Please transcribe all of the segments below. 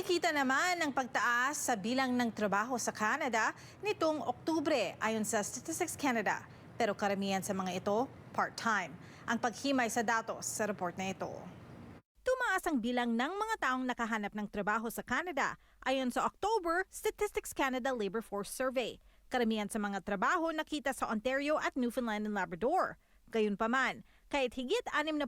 Nakikita naman ang pagtaas sa bilang ng trabaho sa Canada nitong Oktubre ayon sa Statistics Canada. Pero karamihan sa mga ito, part-time. Ang paghimay sa datos sa report na ito. Tumaas ang bilang ng mga taong nakahanap ng trabaho sa Canada ayon sa October Statistics Canada Labor Force Survey. Karamihan sa mga trabaho nakita sa Ontario at Newfoundland and Labrador. Gayunpaman, kahit higit 60,000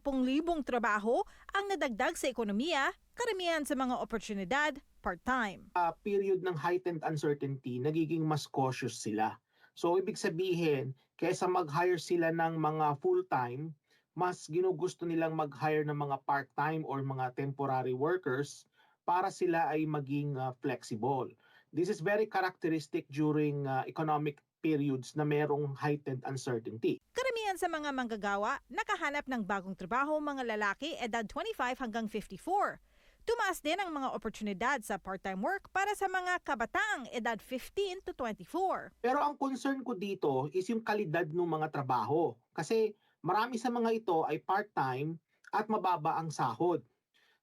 trabaho ang nadagdag sa ekonomiya, karamihan sa mga oportunidad, part-time. Period ng heightened uncertainty, nagiging mas cautious sila. So ibig sabihin, kaysa mag-hire sila ng mga full-time, mas ginugusto nilang mag-hire ng mga part-time or mga temporary workers para sila ay maging flexible. This is very characteristic during economic periods na merong heightened uncertainty. Karamihan sa mga manggagawa, nakahanap ng bagong trabaho mga lalaki edad 25 hanggang 54. Tumaas din ang mga oportunidad sa part-time work para sa mga kabataang edad 15 to 24. Pero ang concern ko dito is yung kalidad ng mga trabaho. Kasi marami sa mga ito ay part-time at mababa ang sahod.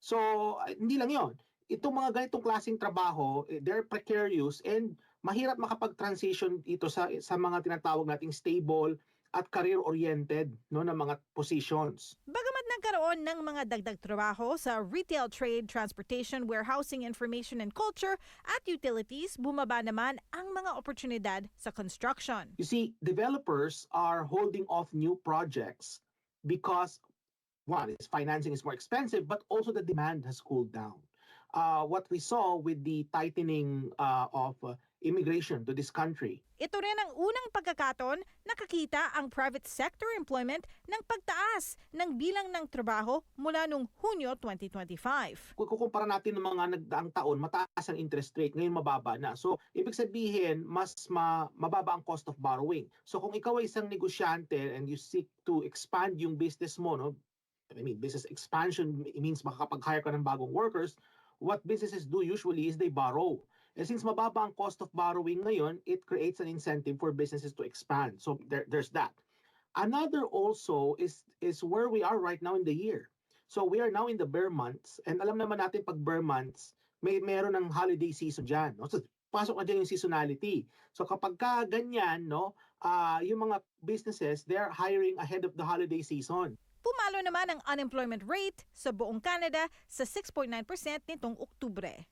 So, hindi lang yon. Itong mga ganitong klaseng trabaho, they're precarious and mahirap makapag-transition ito sa mga tinatawag nating stable at career-oriented na mga positions. Bagamat nagkaroon ng mga dagdag trabaho sa retail trade, transportation, warehousing, information and culture at utilities, bumaba naman ang mga oportunidad sa construction. You see, developers are holding off new projects because one, financing is more expensive, but also the demand has cooled down. What we saw with the tightening of immigration to this country. Ito rin ang unang pagkakataon nakakita ang private sector employment ng pagtaas ng bilang ng trabaho mula noong Hunyo 2025. Kung kukumpara natin ng mga nagdaang taon, mataas ang interest rate, ngayon mababa na. So, ibig sabihin, mas mababa ang cost of borrowing. So, kung ikaw ay isang negosyante and you seek to expand yung business mo, no? I mean, business expansion means makakapag-hire ka ng bagong workers. What businesses do usually is they borrow. And since mababa ang cost of borrowing ngayon, it creates an incentive for businesses to expand. So there's that. Another also is where we are right now in the year. So we are now in the bear months. And alam naman natin pag bear months, meron ng holiday season dyan. No? So, pasok na dyan yung seasonality. So kapag ka ganyan, no, yung mga businesses, they're hiring ahead of the holiday season. Pumalo naman ang unemployment rate sa buong Canada sa 6.9% nitong Oktubre.